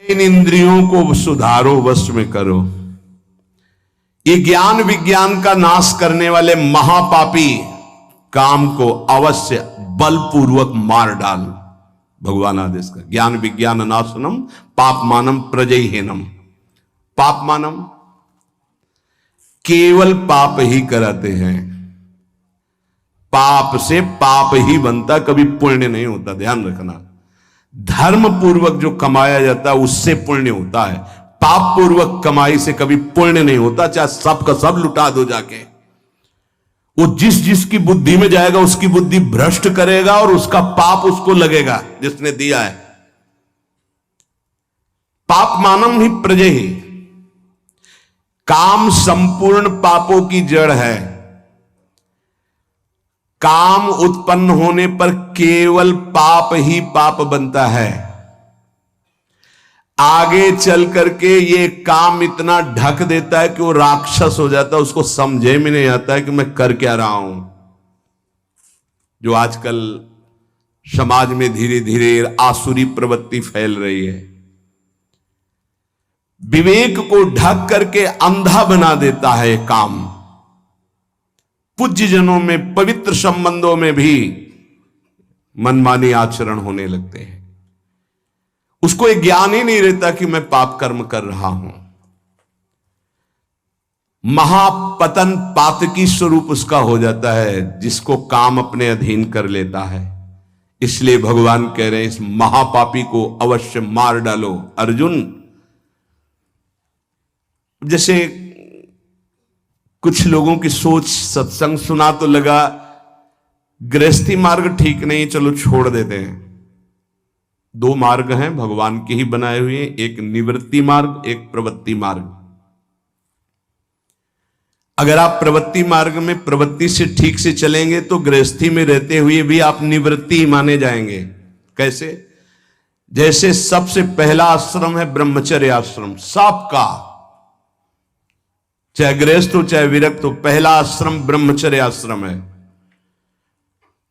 इन इंद्रियों को सुधारो, वश में करो। ये ज्ञान विज्ञान का नाश करने वाले महापापी काम को अवश्य बलपूर्वक मार डाल। भगवान आदेश का ज्ञान विज्ञान नाशनम पाप मानम प्रजयहीनम। पाप मानम केवल पाप ही कराते हैं। पाप से पाप ही बनता, कभी पुण्य नहीं होता, ध्यान रखना। धर्म पूर्वक जो कमाया जाता है उससे पुण्य होता है। पाप पूर्वक कमाई से कभी पुण्य नहीं होता, चाहे सब का सब लुटा दो जाके। वो जिस जिसकी बुद्धि में जाएगा उसकी बुद्धि भ्रष्ट करेगा और उसका पाप उसको लगेगा जिसने दिया है। पाप मानम ही प्रजय ही। काम संपूर्ण पापों की जड़ है। काम उत्पन्न होने पर केवल पाप ही पाप बनता है। आगे चल करके ये काम इतना ढक देता है कि वो राक्षस हो जाता है, उसको समझे में नहीं आता है कि मैं कर क्या रहा हूं। जो आजकल समाज में धीरे धीरे आसुरी प्रवृत्ति फैल रही है, विवेक को ढक करके अंधा बना देता है काम। पूज्य जनों में, पवित्र संबंधों में भी मनमानी आचरण होने लगते हैं। उसको एक ज्ञान ही नहीं रहता कि मैं पाप कर्म कर रहा हूं। महापतन पातकी स्वरूप उसका हो जाता है जिसको काम अपने अधीन कर लेता है। इसलिए भगवान कह रहे हैं इस महापापी को अवश्य मार डालो। अर्जुन, जैसे कुछ लोगों की सोच, सत्संग सुना तो लगा गृहस्थी मार्ग ठीक नहीं, चलो छोड़ देते हैं। दो मार्ग हैं भगवान के ही बनाए हुए, एक निवृत्ति मार्ग, एक प्रवृत्ति मार्ग। अगर आप प्रवृत्ति मार्ग में प्रवृत्ति से ठीक से चलेंगे तो गृहस्थी में रहते हुए भी आप निवृत्ति माने जाएंगे। कैसे? जैसे सबसे पहला आश्रम है ब्रह्मचर्य आश्रम, सबका, चाहे गृहस्थ हो चाहे विरक्त हो, पहला आश्रम ब्रह्मचर्य आश्रम है।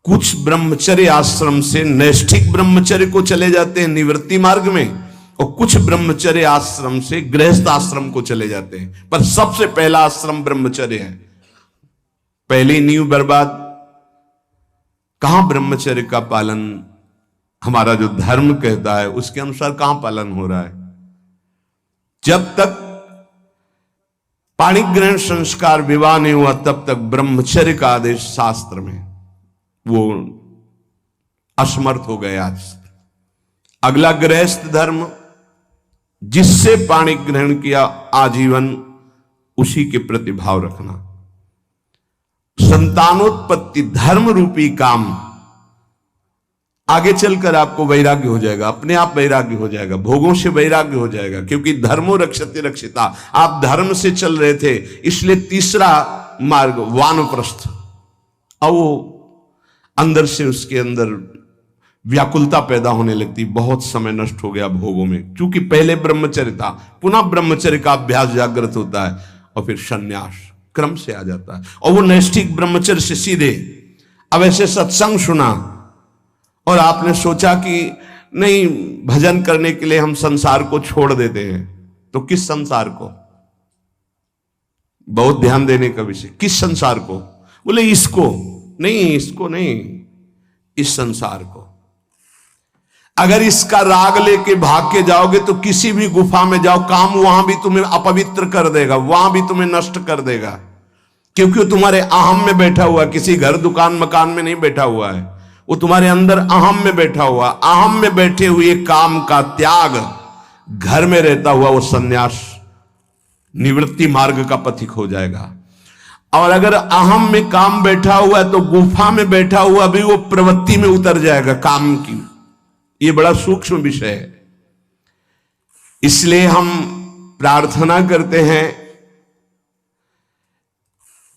कुछ ब्रह्मचर्य आश्रम से नैष्ठिक ब्रह्मचर्य को चले जाते हैं निवृत्ति मार्ग में, और कुछ ब्रह्मचर्य आश्रम से गृहस्थ आश्रम को चले जाते हैं। पर सबसे पहला आश्रम ब्रह्मचर्य है। पहली नींव बर्बाद। कहां ब्रह्मचर्य का पालन, हमारा जो धर्म कहता है उसके अनुसार कहां पालन हो रहा है? जब तक पाणिक ग्रहण संस्कार विवाह नहीं हुआ तब तक ब्रह्मचर्य का आदेश शास्त्र में वो असमर्थ हो गए। आज अगला गृहस्थ धर्म, जिससे पाणिक ग्रहण किया आजीवन उसी के प्रति भाव रखना। संतानोत्पत्ति धर्म रूपी काम, आगे चलकर आपको वैराग्य हो जाएगा, अपने आप वैराग्य हो जाएगा, भोगों से वैराग्य हो जाएगा, क्योंकि धर्मो रक्षते रक्षिता। आप धर्म से चल रहे थे, इसलिए तीसरा मार्ग वानप्रस्थ। और वो अंदर से उसके अंदर व्याकुलता पैदा होने लगती, बहुत समय नष्ट हो गया भोगों में। क्योंकि पहले ब्रह्मचर्य था, पुनः ब्रह्मचर्य का अभ्यास जागृत होता है और फिर संन्यास क्रम से आ जाता है। और वो नैष्ठिक ब्रह्मचर्य से सीधे, अब ऐसे सत्संग सुना और आपने सोचा कि नहीं, भजन करने के लिए हम संसार को छोड़ देते हैं, तो किस संसार को? बहुत ध्यान देने का विषय, किस संसार को? बोले इसको नहीं, इसको नहीं, इस संसार को। अगर इसका राग लेके भाग के जाओगे तो किसी भी गुफा में जाओ, काम वहां भी तुम्हें अपवित्र कर देगा, वहां भी तुम्हें नष्ट कर देगा, क्योंकि वो तुम्हारे अहम में बैठा हुआ, किसी घर दुकान मकान में नहीं बैठा हुआ है, वो तुम्हारे अंदर अहम में बैठा हुआ। अहम में बैठे हुए काम का त्याग, घर में रहता हुआ वो सन्यास निवृत्ति मार्ग का पथिक हो जाएगा। और अगर अहम में काम बैठा हुआ है तो गुफा में बैठा हुआ भी वो प्रवृत्ति में उतर जाएगा काम की। ये बड़ा सूक्ष्म विषय है। इसलिए हम प्रार्थना करते हैं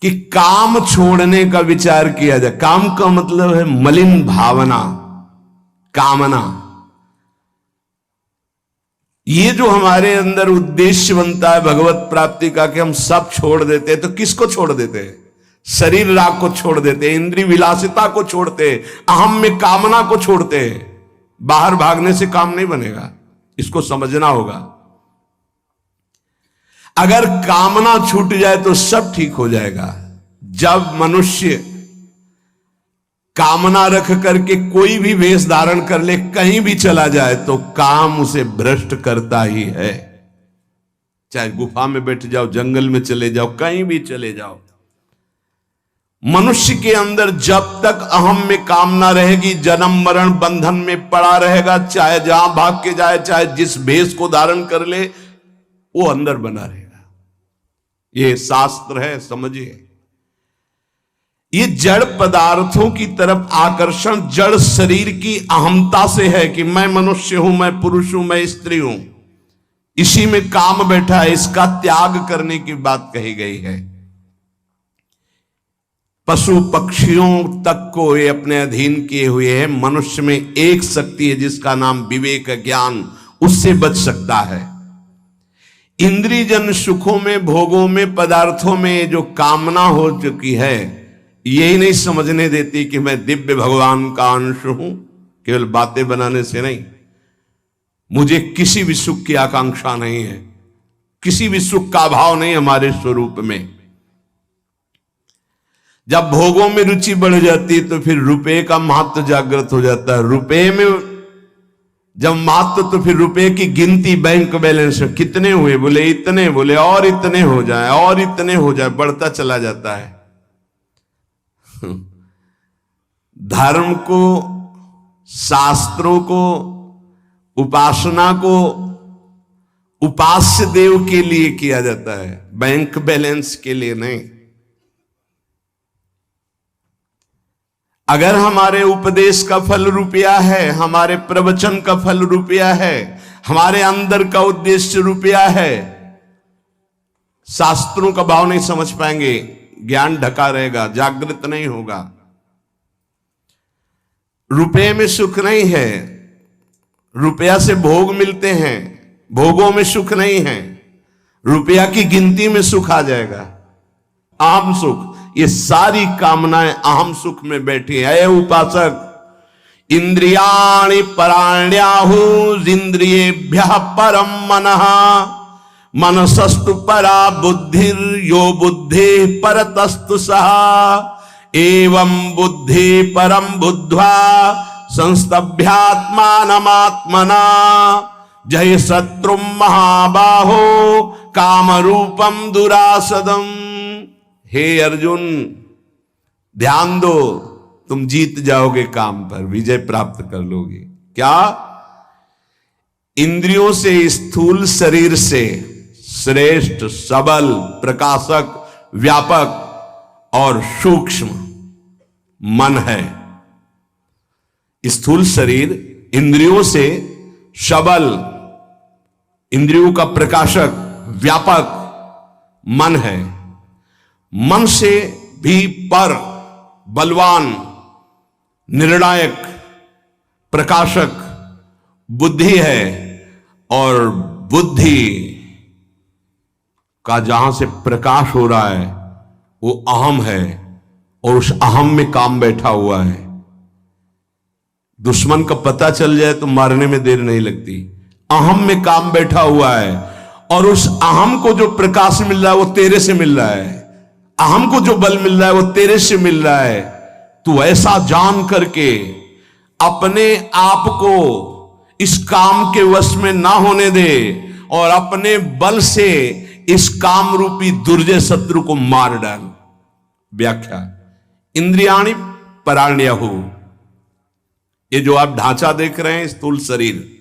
कि काम छोड़ने का विचार किया जाए। काम का मतलब है मलिन भावना, कामना। ये जो हमारे अंदर उद्देश्य बनता है भगवत प्राप्ति का कि हम सब छोड़ देते हैं, तो किसको छोड़ देते हैं? शरीर राग को छोड़ देते हैं, इंद्रिय विलासिता को छोड़ते हैं, अहम में कामना को छोड़ते हैं। बाहर भागने से काम नहीं बनेगा, इसको समझना होगा। अगर कामना छूट जाए तो सब ठीक हो जाएगा। जब मनुष्य कामना रख करके कोई भी वेश धारण कर ले, कहीं भी चला जाए, तो काम उसे भ्रष्ट करता ही है। चाहे गुफा में बैठ जाओ, जंगल में चले जाओ, कहीं भी चले जाओ, मनुष्य के अंदर जब तक अहम में कामना रहेगी, जन्म मरण बंधन में पड़ा रहेगा। चाहे जहां भाग के जाए, चाहे जिस भेष को धारण कर ले, वो अंदर बना रहेगा। ये शास्त्र है, समझिए। ये जड़ पदार्थों की तरफ आकर्षण जड़ शरीर की अहमता से है कि मैं मनुष्य हूं, मैं पुरुष हूं, मैं स्त्री हूं। इसी में काम बैठा है। इसका त्याग करने की बात कही गई है। पशु पक्षियों तक को ये अपने अधीन किए हुए हैं। मनुष्य में एक शक्ति है जिसका नाम विवेक, ज्ञान, उससे बच सकता है। इंद्रियजन सुखों में, भोगों में, पदार्थों में जो कामना हो चुकी है, यही नहीं समझने देती कि मैं दिव्य भगवान का अंश हूं। केवल बातें बनाने से नहीं, मुझे किसी भी सुख की आकांक्षा नहीं है, किसी भी सुख का अभाव नहीं हमारे स्वरूप में। जब भोगों में रुचि बढ़ जाती है तो फिर रुपए का महत्व जागृत हो जाता है। रुपए में जब महत्व, तो फिर रुपए की गिनती, बैंक बैलेंस में कितने हुए, बोले इतने, बोले और इतने हो जाए, और इतने हो जाए, बढ़ता चला जाता है। धर्म को, शास्त्रों को, उपासना को उपास्य देव के लिए किया जाता है, बैंक बैलेंस के लिए नहीं। अगर हमारे उपदेश का फल रुपया है, हमारे प्रवचन का फल रुपया है, हमारे अंदर का उद्देश्य रुपया है, शास्त्रों का भाव नहीं समझ पाएंगे, ज्ञान ढका रहेगा, जागृत नहीं होगा। रुपये में सुख नहीं है, रुपया से भोग मिलते हैं, भोगों में सुख नहीं है। रुपया की गिनती में सुख आ जाएगा, अहम सुख। ये सारी कामनाएं अहम सुख में बैठी है। उपासक, इंद्रियाणि पराण्याहुरिन्द्रियेभ्यः परम मनः, मनसस्तु परा बुद्धिर यो बुद्धि परतस्तु सः, एवं बुद्धि परम बुद्ध्वा संस्तभ्यात्मानमात्मना, जय शत्रुम महाबाहो कामरूपम दुरासदम। हे अर्जुन, ध्यान दो, तुम जीत जाओगे काम पर, विजय प्राप्त कर लोगे। क्या? इंद्रियों से, स्थूल शरीर से श्रेष्ठ, सबल, प्रकाशक, व्यापक और सूक्ष्म मन है। स्थूल शरीर इंद्रियों से सबल, इंद्रियों का प्रकाशक, व्यापक मन है। मन से भी पर, बलवान, निर्णायक, प्रकाशक बुद्धि है। और बुद्धि का जहां से प्रकाश हो रहा है वो अहम है, और उस अहम में काम बैठा हुआ है। दुश्मन का पता चल जाए तो मारने में देर नहीं लगती। अहम में काम बैठा हुआ है, और उस अहम को जो प्रकाश मिल रहा है वो तेरे से मिल रहा है। अहम को जो बल मिल रहा है वो तेरे से मिल रहा है। तू ऐसा जान करके अपने आप को इस काम के वश में ना होने दे, और अपने बल से इस काम रूपी दुर्जय शत्रु को मार डाल। व्याख्या, इंद्रियाणि पराण्याहु, ये जो आप ढांचा देख रहे हैं स्थूल शरीर,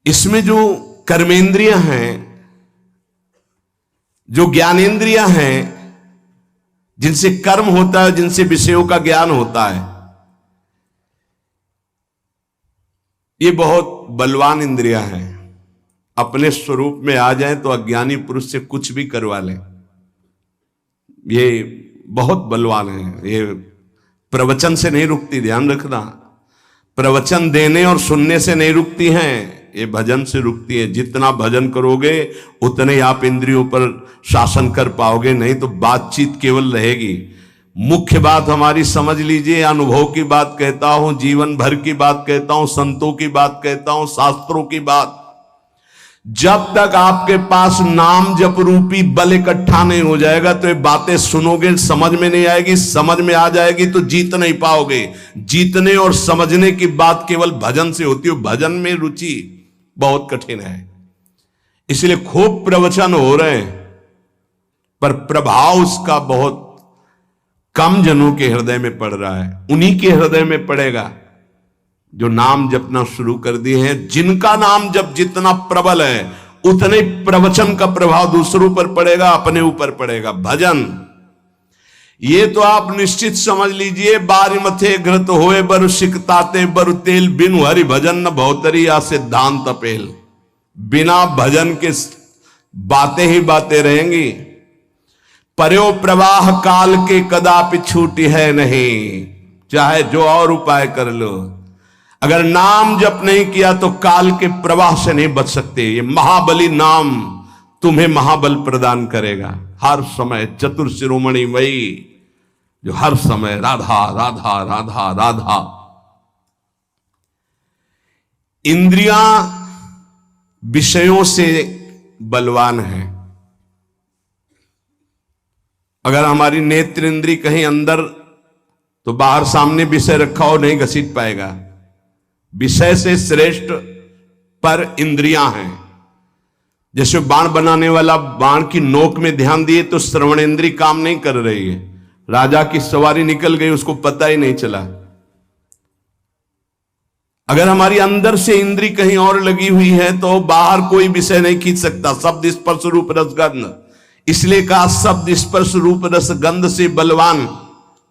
इसमें जो कर्मेंद्रियां हैं, जो ज्ञानेंद्रियां हैं, जिनसे कर्म होता है, जिनसे विषयों का ज्ञान होता है, ये बहुत बलवान इंद्रियां हैं। अपने स्वरूप में आ जाएं तो अज्ञानी पुरुष से कुछ भी करवा लें। ये बहुत बलवान है। ये प्रवचन से नहीं रुकती, ध्यान रखना। प्रवचन देने और सुनने से नहीं रुकती हैं, ये भजन से रुकती है। जितना भजन करोगे उतने आप इंद्रियों पर शासन कर पाओगे, नहीं तो बातचीत केवल रहेगी। मुख्य बात हमारी समझ लीजिए, अनुभव की बात कहता हूं, जीवन भर की बात कहता हूं, संतों की बात कहता हूं, शास्त्रों की बात। जब तक आपके पास नाम जप रूपी बल इकट्ठा नहीं हो जाएगा तो ये बातें सुनोगे, समझ में नहीं आएगी, समझ में आ जाएगी तो जीत नहीं पाओगे। जीतने और समझने की बात केवल भजन से होती है, भजन में रुचि बहुत कठिन है। इसलिए खूब प्रवचन हो रहे हैं पर प्रभाव उसका बहुत कम जनों के हृदय में पड़ रहा है। उन्हीं के हृदय में पड़ेगा जो नाम जपना शुरू कर दिए हैं। जिनका नाम जप जितना प्रबल है उतने प्रवचन का प्रभाव दूसरों पर पड़ेगा, अपने ऊपर पड़ेगा। भजन ये तो आप निश्चित समझ लीजिए, बारी मथे घृत होए बरु सिकताते बरु तेल, बिनु हरि भजन न भौतरी या सिद्धांत अपेल। बिना भजन के बातें ही बातें रहेंगी। पर्यो प्रवाह काल के कदापि छूटी है नहीं, चाहे जो और उपाय कर लो, अगर नाम जप नहीं किया तो काल के प्रवाह से नहीं बच सकते। ये महाबली नाम तुम्हें महाबल प्रदान करेगा। हर समय चतुर शिरोमणि वही जो हर समय राधा राधा राधा राधा। इंद्रियां विषयों से बलवान है। अगर हमारी नेत्र इंद्री कहीं अंदर तो बाहर सामने विषय रखा हो नहीं घसीट पाएगा। विषय से श्रेष्ठ पर इंद्रियां हैं। जैसे बाण बनाने वाला बाण की नोक में ध्यान दिए तो श्रवणेंद्री काम नहीं कर रही है। राजा की सवारी निकल गई, उसको पता ही नहीं चला। अगर हमारी अंदर से इंद्री कहीं और लगी हुई है तो बाहर कोई विषय नहीं खींच सकता। शब्द स्पर्श रूप रस गंध, इसलिए कहा शब्द स्पर्श रूप रस गंध से बलवान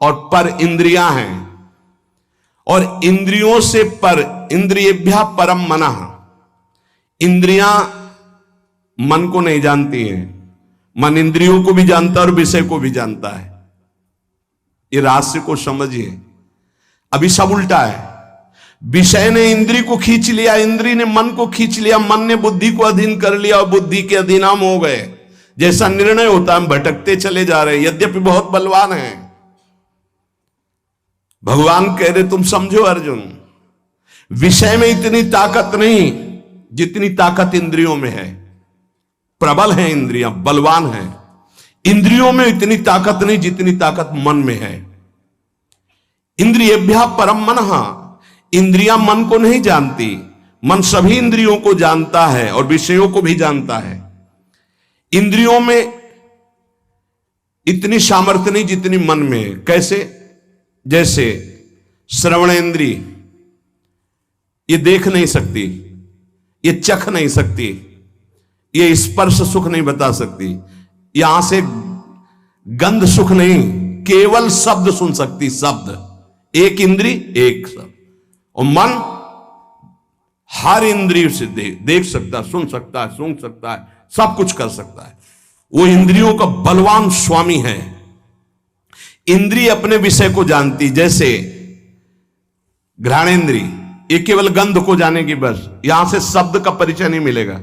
और पर इंद्रियां हैं। और इंद्रियों से पर, इंद्रियेभ्यः परम मनः। इंद्रियां मन को नहीं जानती हैं, मन इंद्रियों को भी जानता है और विषय को भी जानता है। ये रहस्य को समझिए। अभी सब उल्टा है। विषय ने इंद्री को खींच लिया, इंद्री ने मन को खींच लिया, मन ने बुद्धि को अधीन कर लिया और बुद्धि के अधीन हम हो गए। जैसा निर्णय होता है हम भटकते चले जा रहे हैं, यद्यपि बहुत बलवान हैं। भगवान कह रहे तुम समझो अर्जुन, विषय में इतनी ताकत नहीं जितनी ताकत इंद्रियों में है। प्रबल है इंद्रियां, बलवान है। इंद्रियों में इतनी ताकत नहीं जितनी ताकत मन में है। इंद्रियेभ्यः परम मनः। इंद्रियां मन को नहीं जानती, मन सभी इंद्रियों को जानता है और विषयों को भी जानता है। इंद्रियों में इतनी सामर्थ्य नहीं जितनी मन में है। कैसे? जैसे श्रवणेंद्री ये देख नहीं सकती, ये चख नहीं सकती, ये स्पर्श सुख नहीं बता सकती, यहां से गंध सुख नहीं, केवल शब्द सुन सकती। शब्द एक इंद्री एक शब्द। और मन हर इंद्रिय से देख सकता, सुन सकता है, सूंघ सकता है, सब कुछ कर सकता है। वो इंद्रियों का बलवान स्वामी है। इंद्रिय अपने विषय को जानती, जैसे घ्राणेंद्री ये केवल गंध को जानेगी बस। यहां से शब्द का परिचय नहीं मिलेगा,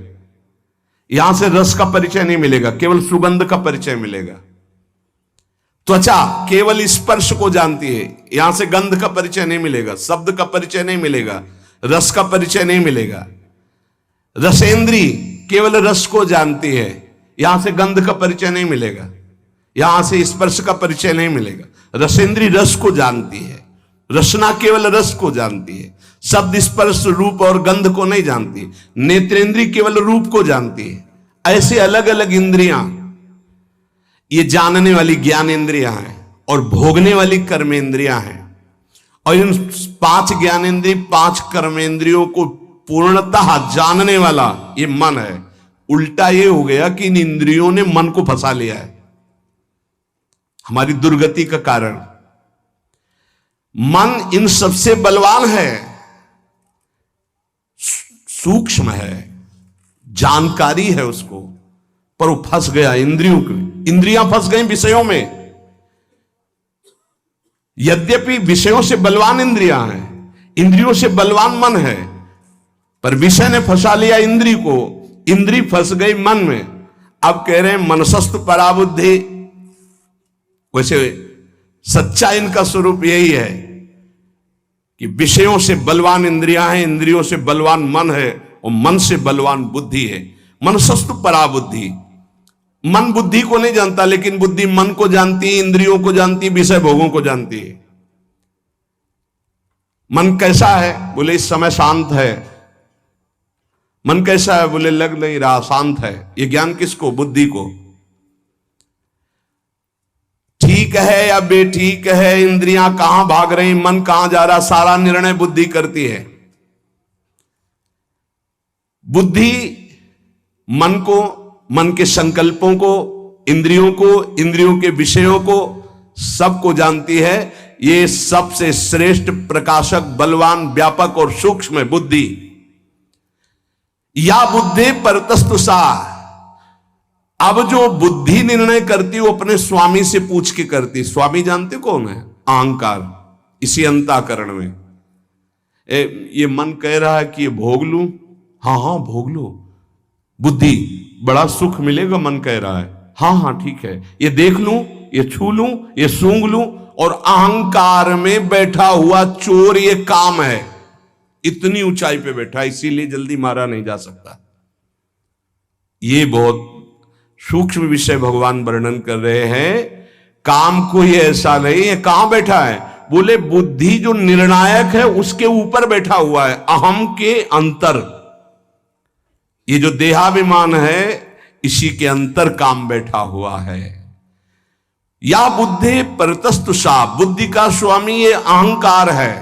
यहां से रस का परिचय नहीं मिलेगा, केवल सुगंध का परिचय मिलेगा। त्वचा केवल स्पर्श को जानती है, यहां से गंध का परिचय नहीं मिलेगा, शब्द का परिचय नहीं मिलेगा, रस का परिचय नहीं मिलेगा। रसेंद्री केवल रस को जानती है, यहां से गंध का परिचय नहीं मिलेगा, यहां से स्पर्श का परिचय नहीं मिलेगा। रसेंद्री रस को जानती है, रसना केवल रस को जानती है, शब्द स्पर्श रूप और गंध को नहीं जानती। नेत्रेंद्री केवल रूप को जानती है। ऐसे अलग अलग इंद्रियां, ये जानने वाली ज्ञानेंद्रियां हैं और भोगने वाली कर्मेंद्रियां हैं। और इन 5 ज्ञानेंद्रिय 5 कर्मेंद्रियों को पूर्णतः जानने वाला ये मन है। उल्टा ये हो गया कि इन इंद्रियों ने मन को फंसा लिया है, हमारी दुर्गति का कारण। मन इन सबसे बलवान है, सूक्ष्म है, जानकारी है उसको, पर वो फंस गया इंद्रियों की। इंद्रियां फंस गई विषयों में। यद्यपि विषयों से बलवान इंद्रियां हैं, इंद्रियों से बलवान मन है, पर विषय ने फंसा लिया इंद्री को, इंद्री फंस गई मन में। अब कह रहे हैं मनसस्तु पराबुद्धि। वैसे सच्चा इनका स्वरूप यही है कि विषयों से बलवान इंद्रियां हैं, इंद्रियों से बलवान मन है और मन से बलवान बुद्धि है। मनसस्तु परा बुद्धि। मन बुद्धि को नहीं जानता, लेकिन बुद्धि मन को जानती है, इंद्रियों को जानती है, विषय भोगों को जानती है। मन कैसा है? बोले इस समय शांत है। मन कैसा है? बोले लग नहीं रहा, शांत है। ये ज्ञान किसको? बुद्धि को। ठीक है या बेठीक है, इंद्रियां कहां भाग रही, मन कहां जा रहा, सारा निर्णय बुद्धि करती है। बुद्धि मन को, मन के संकल्पों को, इंद्रियों को, इंद्रियों के विषयों को, सबको जानती है। ये सबसे श्रेष्ठ प्रकाशक, बलवान, व्यापक और सूक्ष्म है बुद्धि। या बुद्धि परतस्तु सा। अब जो बुद्धि निर्णय करती वो अपने स्वामी से पूछ के करती। स्वामी जानते कौन है? अहंकार। इसी अंतःकरण में ये मन कह रहा है कि ये भोग लूं, हाँ हाँ भोग लो। बुद्धि, बड़ा सुख मिलेगा, मन कह रहा है हाँ हाँ ठीक है। ये देख लूं, ये छू लूं, ये सूंघ लूं। और अहंकार में बैठा हुआ चोर ये काम है। इतनी ऊंचाई पे बैठा, इसीलिए जल्दी मारा नहीं जा सकता। ये बहुत सूक्ष्म विषय भगवान वर्णन कर रहे हैं। काम कोई ऐसा नहीं है। कहां बैठा है? बोले बुद्धि जो निर्णायक है उसके ऊपर बैठा हुआ है, अहम के अंतर। ये जो देहाभिमान है इसी के अंतर काम बैठा हुआ है। या बुद्धि परतस्तु सा। बुद्धि का स्वामी ये अहंकार है।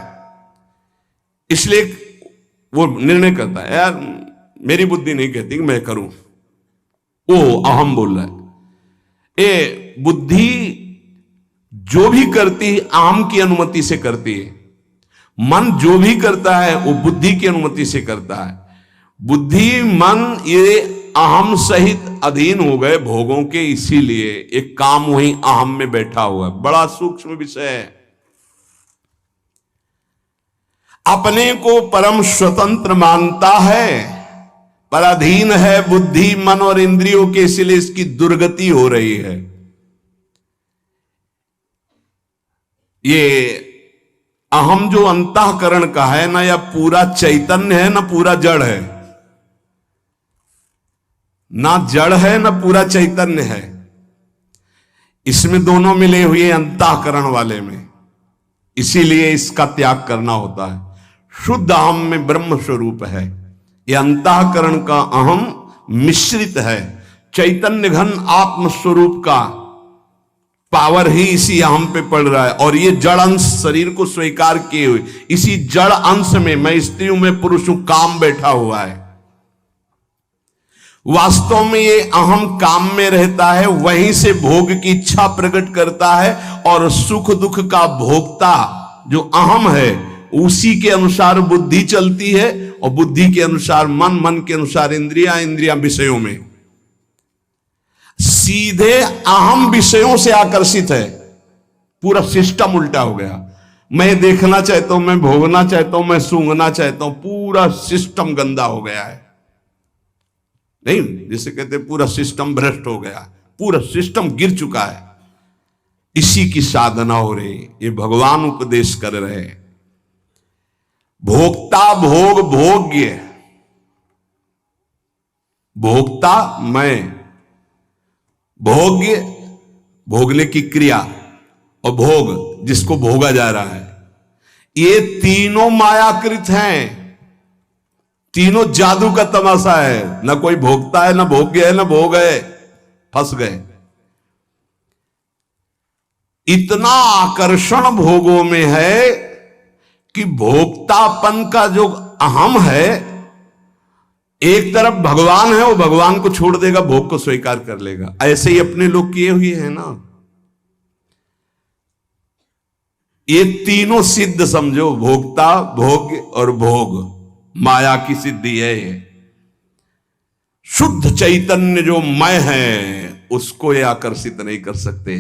इसलिए वो निर्णय करता है, यार मेरी बुद्धि नहीं कहती कि मैं करूं, वो अहम बोल रहा है। ये बुद्धि जो भी करती है अहम की अनुमति से करती है। मन जो भी करता है वो बुद्धि की अनुमति से करता है। बुद्धि मन ये अहम सहित अधीन हो गए भोगों के, इसीलिए एक काम वहीं अहम में बैठा हुआ है। बड़ा सूक्ष्म विषय है। अपने को परम स्वतंत्र मानता है, पर अधीन है बुद्धि, मन और इंद्रियों के, इसलिए इसकी दुर्गति हो रही है। ये अहम जो अंतःकरण का है ना, या पूरा चैतन्य है ना पूरा जड़ है। ना जड़ है ना पूरा चैतन्य है। इसमें दोनों मिले हुए अंतःकरण वाले में, इसीलिए इसका त्याग करना होता है। शुद्ध अहम में ब्रह्म स्वरूप है। यह अंतःकरण का अहम मिश्रित है। चैतन्य घन आत्म स्वरूप का पावर ही इसी अहम पे पड़ रहा है। और ये जड़ अंश शरीर को स्वीकार किए हुए, इसी जड़ अंश में मैं स्त्री हूं, मैं पुरुष हूं, काम बैठा हुआ है। वास्तव में ये अहम काम में रहता है, वहीं से भोग की इच्छा प्रकट करता है। और सुख दुख का भोक्ता जो अहम है उसी के अनुसार बुद्धि चलती है, और बुद्धि के अनुसार मन, मन के अनुसार इंद्रियां, इंद्रियां विषयों में। सीधे अहम विषयों से आकर्षित है। पूरा सिस्टम उल्टा हो गया। मैं देखना चाहता हूं, मैं भोगना चाहता हूं, मैं सूंघना चाहता हूं। पूरा सिस्टम गंदा हो गया है। नहीं, जिसे कहते हैं पूरा सिस्टम भ्रष्ट हो गया, पूरा सिस्टम गिर चुका है। इसी की साधना हो रही, ये भगवान उपदेश कर रहे हैं। भोक्ता भोग भोग्य। भोक्ता मैं, भोग्य भोगने की क्रिया, और भोग जिसको भोगा जा रहा है। ये तीनों मायाकृत हैं। तीनों जादू का तमाशा है। ना कोई भोगता है, ना भोग्य है, ना भोग है। फंस गए। इतना आकर्षण भोगों में है कि भोक्तापन का जो अहम है, एक तरफ भगवान है, वो भगवान को छोड़ देगा, भोग को स्वीकार कर लेगा। ऐसे ही अपने लोग किए हुए हैं ना। ये तीनों सिद्ध समझो, भोक्ता, भोग्य और भोग, माया की सिद्धि है ये। शुद्ध चैतन्य जो मैं है उसको ये आकर्षित नहीं कर सकते।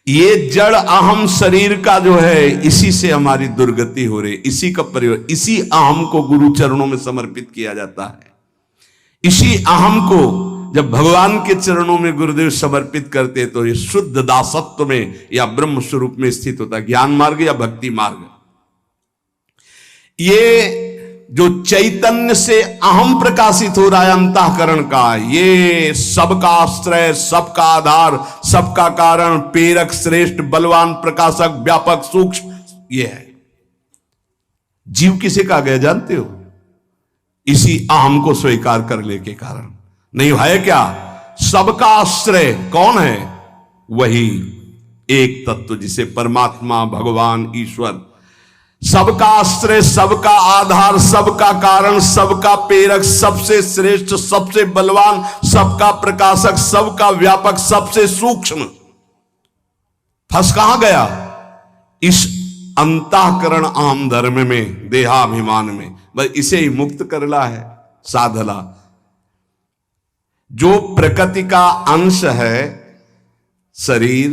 ये जड़ अहम शरीर का जो है, इसी से हमारी दुर्गति हो रही। इसी का प्रयोग, इसी अहम को गुरु चरणों में समर्पित किया जाता है। इसी अहम को जब भगवान के चरणों में गुरुदेव समर्पित करते तो ये शुद्ध दासत्व में या ब्रह्म स्वरूप में स्थित होता, ज्ञान मार्ग या भक्ति मार्ग। ये जो चैतन्य से अहम प्रकाशित हो रहा है अंतःकरण का, ये सबका आश्रय, सबका आधार, सबका कारण, प्रेरक, श्रेष्ठ, बलवान, प्रकाशक, व्यापक, सूक्ष्म, ये है। जीव किसे कहा गया जानते हो? इसी अहम को स्वीकार करने के कारण। नहीं है क्या? सबका आश्रय कौन है? वही एक तत्व जिसे परमात्मा, भगवान, ईश्वर, सबका आश्रय, सबका आधार, सबका कारण, सबका प्रेरक, सबसे श्रेष्ठ, सबसे बलवान, सबका प्रकाशक, सबका व्यापक, सबसे सूक्ष्म। फंस कहां गया? इस अंतःकरण अहम धर्म में, देहाभिमान में। बस इसे ही मुक्त करना है साधना। जो प्रकृति का अंश है, शरीर,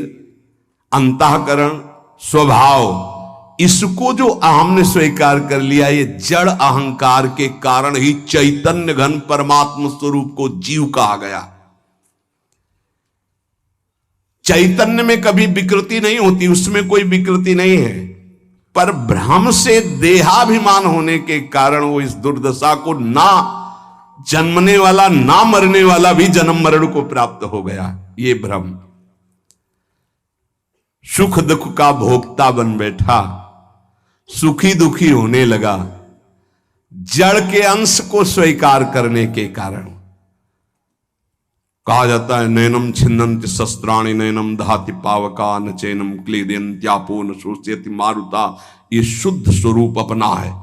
अंतःकरण, स्वभाव, इसको जो अहम ने स्वीकार कर लिया, ये जड़ अहंकार के कारण ही चैतन्य घन परमात्म स्वरूप को जीव कहा गया। चैतन्य में कभी विकृति नहीं होती, उसमें कोई विकृति नहीं है, पर भ्रम से देहाभिमान होने के कारण वो इस दुर्दशा को, ना जन्मने वाला ना मरने वाला भी जन्म मरण को प्राप्त हो गया। ये भ्रम सुख दुख का भोक्ता बन बैठा, सुखी दुखी होने लगा, जड़ के अंश को स्वीकार करने के कारण। कहा जाता है नैनम छिन्नन्ति शस्त्राणि नैनम दहाति पावका न चैनम क्लेदयन्त्यापो न शोष्यति मारुता। ये शुद्ध स्वरूप अपना है।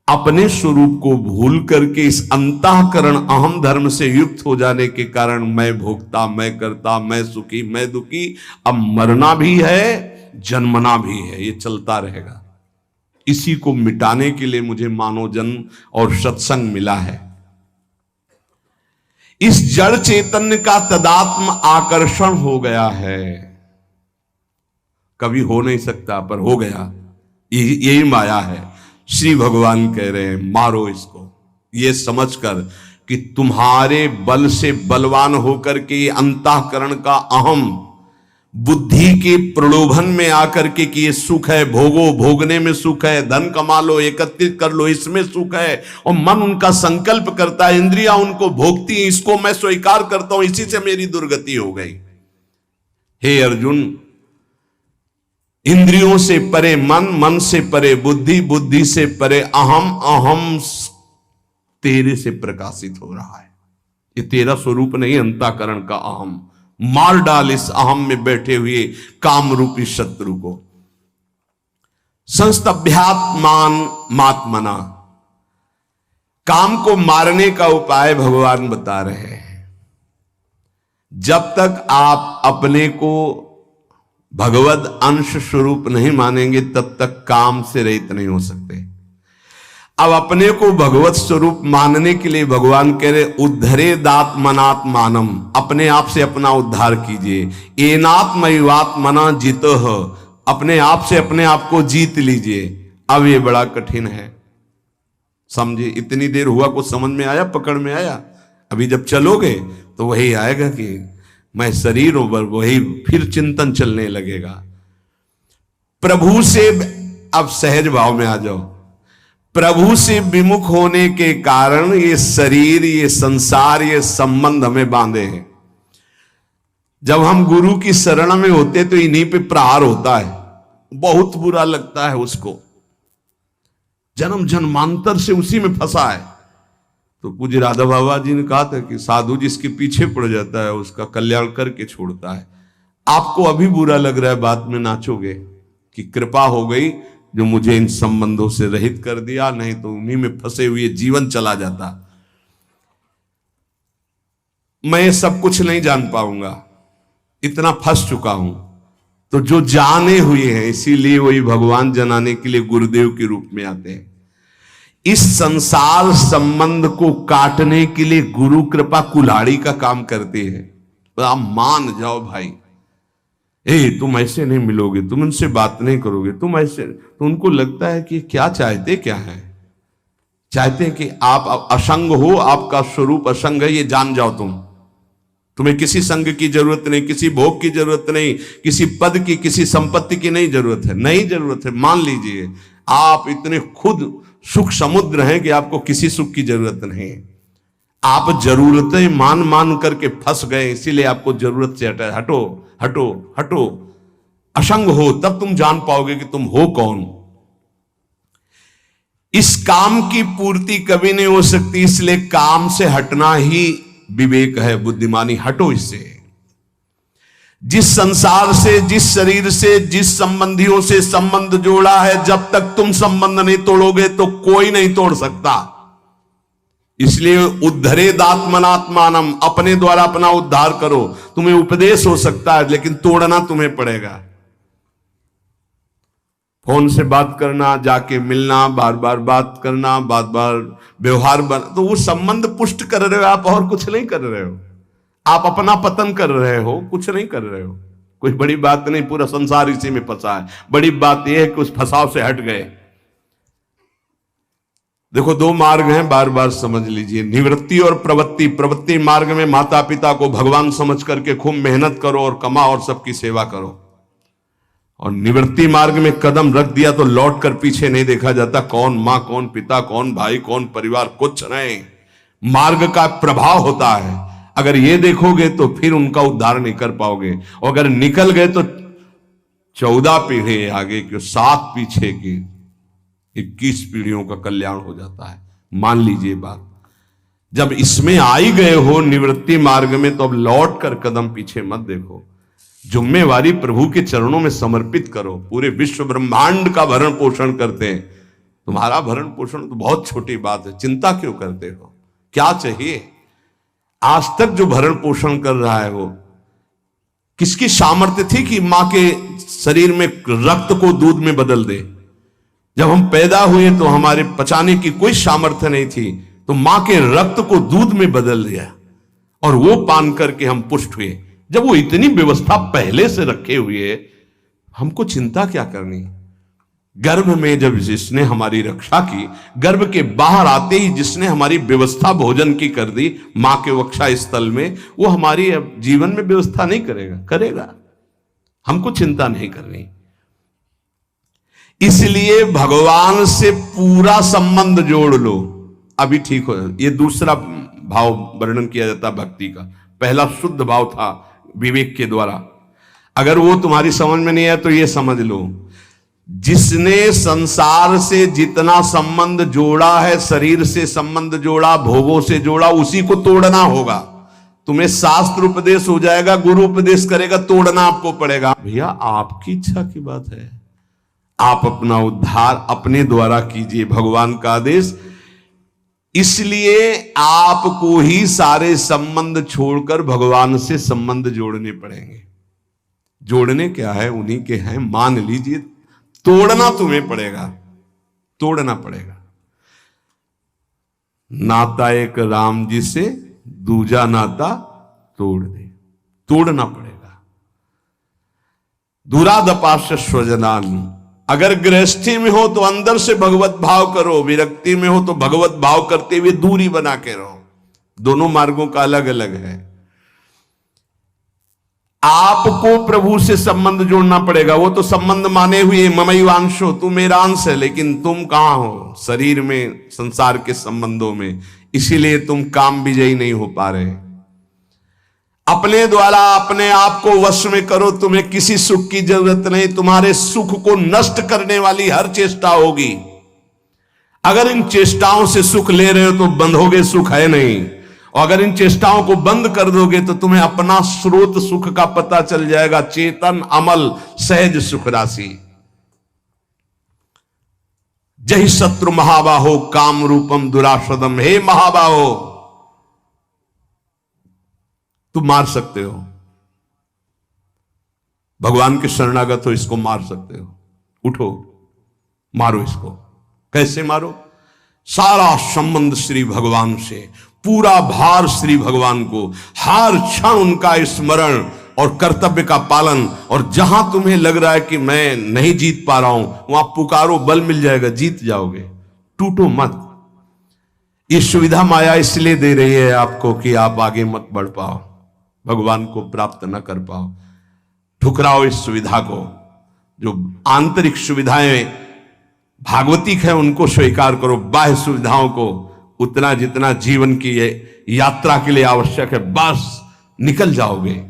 अपने स्वरूप को भूल करके इस अंतःकरण अहम धर्म से युक्त हो जाने के कारण मैं भोक्ता, मैं करता, मैं सुखी, मैं दुखी, अब मरना भी है, जन्मना भी है, ये चलता रहेगा। इसी को मिटाने के लिए मुझे मानव जन्म और सत्संग मिला है। इस जड़ चैतन्य का तदात्म आकर्षण हो गया है, कभी हो नहीं सकता पर हो गया, यही माया है। श्री भगवान कह रहे हैं मारो इसको, ये समझकर कि तुम्हारे बल से बलवान होकर के अंतःकरण का अहम बुद्धि के प्रलोभन में आकर के कि ये सुख है, भोगो, भोगने में सुख है, धन कमा लो, एकत्रित कर लो, इसमें सुख है, और मन उनका संकल्प करता है, इंद्रियां उनको भोगती, इसको मैं स्वीकार करता हूं, इसी से मेरी दुर्गति हो गई। हे अर्जुन, इंद्रियों से परे मन, मन से परे बुद्धि, बुद्धि से परे अहम, अहम तेरे से प्रकाशित हो रहा है। ये तेरा स्वरूप नहीं, अंतःकरण का अहम। मार डाल इस अहम में बैठे हुए काम रूपी शत्रु को। संस्तभ्यात्मान मात्मना, काम को मारने का उपाय भगवान बता रहे हैं। जब तक आप अपने को भगवद अंश स्वरूप नहीं मानेंगे तब तक काम से रहित नहीं हो सकते। अब अपने को भगवत स्वरूप मानने के लिए भगवान कह रहे उद्धरेदात्मनात्मानम, अपने आप से अपना उद्धार कीजिए। एनात्मैवात्मना जितो, अपने आप से अपने आप को जीत लीजिए। अब ये बड़ा कठिन है, समझे? इतनी देर हुआ, कुछ समझ में आया, पकड़ में आया? अभी जब चलोगे तो वही आएगा कि मैं शरीर हूं, पर वही फिर चिंतन चलने लगेगा। प्रभु से अब सहज भाव में आ जाओ। प्रभु से विमुख होने के कारण ये शरीर, ये संसार, ये संबंध हमें बांधे हैं। जब हम गुरु की शरण में होते तो इन्हीं पे प्रहार होता है, बहुत बुरा लगता है उसको, जन्म जन्मांतर से उसी में फंसा है। तो पूज्य राधा बाबा जी ने कहा था कि साधु जिसके पीछे पड़ जाता है उसका कल्याण करके छोड़ता है। आपको अभी बुरा लग रहा है, बाद में नाचोगे कि कृपा हो गई जो मुझे इन संबंधों से रहित कर दिया, नहीं तो उन्हीं में फंसे हुए जीवन चला जाता। मैं सब कुछ नहीं जान पाऊंगा, इतना फंस चुका हूं। तो जो जाने हुए हैं, इसीलिए वही भगवान जनाने के लिए गुरुदेव के रूप में आते हैं। इस संसार संबंध को काटने के लिए गुरु कृपा कुल्हाड़ी का काम करती है। तो आप मान जाओ भाई, तुम ऐसे नहीं मिलोगे, तुम उनसे बात नहीं करोगे, तुम ऐसे, तो उनको लगता है कि क्या चाहते क्या है? चाहते हैं कि आप असंग हो, आपका स्वरूप असंग है, ये जान जाओ तुम, तुम्हें किसी संग की जरूरत नहीं, किसी भोग की जरूरत नहीं, किसी पद की, किसी संपत्ति की नहीं जरूरत है, नहीं जरूरत है। मान लीजिए आप इतने खुद सुख समुद्र हैं कि आपको किसी सुख की जरूरत नहीं। आप जरूरतें मान मान करके फंस गए, इसीलिए आपको जरूरत से हटो हटो हटो। असंग हो तब तुम जान पाओगे कि तुम हो कौन। इस काम की पूर्ति कभी नहीं हो सकती, इसलिए काम से हटना ही विवेक है, बुद्धिमानी। हटो इससे। जिस संसार से, जिस शरीर से, जिस संबंधियों से संबंध जोड़ा है, जब तक तुम संबंध नहीं तोड़ोगे तो कोई नहीं तोड़ सकता। इसलिए उद्धरेदात्मनात्मानम, अपने द्वारा अपना उद्धार करो। तुम्हें उपदेश हो सकता है लेकिन तोड़ना तुम्हें पड़ेगा। फोन से बात करना, जाके मिलना, बार बार बात करना, बार बार व्यवहार तो वो संबंध पुष्ट कर रहे हो आप, और कुछ नहीं कर रहे हो। आप अपना पतन कर रहे हो, कुछ नहीं कर रहे हो। कोई बड़ी बात नहीं, पूरा संसार इसी में फंसा है। बड़ी बात यह है कि उस फंसाव से हट गए। देखो दो मार्ग हैं, बार बार समझ लीजिए, निवृत्ति और प्रवृत्ति। प्रवृत्ति मार्ग में माता पिता को भगवान समझ करके खूब मेहनत करो और कमाओ और सबकी सेवा करो। और निवृत्ति मार्ग में कदम रख दिया तो लौट कर पीछे नहीं देखा जाता। कौन मां, कौन पिता, कौन भाई, कौन परिवार, कुछ नहीं। मार्ग का प्रभाव होता है। अगर ये देखोगे तो फिर उनका उद्धार नहीं कर पाओगे। और अगर निकल गए तो 14 पीढ़ी आगे की, 7 पीछे की, 21 पीढ़ियों का कल्याण हो जाता है। मान लीजिए बात। जब इसमें आई गए हो निवृत्ति मार्ग में, तो अब लौट कर कदम पीछे मत देखो। जिम्मेवारी प्रभु के चरणों में समर्पित करो। पूरे विश्व ब्रह्मांड का भरण पोषण करते हैं, तुम्हारा भरण पोषण तो बहुत छोटी बात है। चिंता क्यों करते हो? क्या चाहिए? आज तक जो भरण पोषण कर रहा है वो किसकी सामर्थ्य थी कि मां के शरीर में रक्त को दूध में बदल दे? जब हम पैदा हुए तो हमारे पचाने की कोई सामर्थ्य नहीं थी, तो मां के रक्त को दूध में बदल दिया और वो पान करके हम पुष्ट हुए। जब वो इतनी व्यवस्था पहले से रखे हुए, हमको चिंता क्या करनी? गर्भ में जब जिसने हमारी रक्षा की, गर्भ के बाहर आते ही जिसने हमारी व्यवस्था भोजन की कर दी मां के वक्षा स्थल में, वो हमारी जीवन में व्यवस्था नहीं करेगा? करेगा। हमको चिंता नहीं करनी। इसलिए भगवान से पूरा संबंध जोड़ लो, अभी ठीक हो। ये दूसरा भाव वर्णन किया जाता भक्ति का। पहला शुद्ध भाव था विवेक के द्वारा। अगर वो तुम्हारी समझ में नहीं है तो ये समझ लो, जिसने संसार से जितना संबंध जोड़ा है, शरीर से संबंध जोड़ा, भोगों से जोड़ा, उसी को तोड़ना होगा। तुम्हें शास्त्र उपदेश हो जाएगा, गुरु उपदेश करेगा, तोड़ना आपको पड़ेगा। भैया आपकी इच्छा की बात है। आप अपना उद्धार अपने द्वारा कीजिए, भगवान का आदेश। इसलिए आपको ही सारे संबंध छोड़कर भगवान से संबंध जोड़ने पड़ेंगे। जोड़ने क्या है? उन्हीं के हैं, मान लीजिए। तोड़ना तुम्हें पड़ेगा, तोड़ना पड़ेगा। नाता एक राम जी से, दूजा नाता तोड़ दे। तोड़ना पड़ेगा। दुरादपाश स्वजनान। अगर गृहस्थी में हो तो अंदर से भगवत भाव करो, विरक्ति में हो तो भगवत भाव करते हुए दूरी बना के रहो। दोनों मार्गों का अलग अलग है। आपको प्रभु से संबंध जोड़ना पड़ेगा। वो तो संबंध माने हुए, ममैवांशो, तू मेरा अंश है, लेकिन तुम कहां हो? शरीर में, संसार के संबंधों में। इसीलिए तुम काम विजयी नहीं हो पा रहे। अपने द्वारा अपने आप को वश में करो। तुम्हें किसी सुख की जरूरत नहीं। तुम्हारे सुख को नष्ट करने वाली हर चेष्टा होगी। अगर इन चेष्टाओं से सुख ले रहे हो तो बंधोगे, सुख है नहीं। और अगर इन चेष्टाओं को बंद कर दोगे तो तुम्हें अपना स्रोत सुख का पता चल जाएगा। चेतन अमल सहज सुख राशि। जय शत्रु महाबाहो काम रूपम दुराशदम। हे महाबाहो, तुम मार सकते हो। भगवान के शरणागत हो, इसको मार सकते हो। उठो, मारो इसको। कैसे मारो? सारा संबंध श्री भगवान से, पूरा भार श्री भगवान को, हर क्षण उनका स्मरण और कर्तव्य का पालन। और जहां तुम्हें लग रहा है कि मैं नहीं जीत पा रहा हूं, वहां पुकारो, बल मिल जाएगा, जीत जाओगे। टूटो मत। ये सुविधा माया इसलिए दे रही है आपको कि आप आगे मत बढ़ पाओ। भगवान को प्राप्त न कर पाओ। ठुकराओ इस सुविधा को। जो आंतरिक सुविधाएं भागवतिक है उनको स्वीकार करो, बाह्य सुविधाओं को उतना जितना जीवन की यात्रा के लिए आवश्यक है बस निकल जाओगे।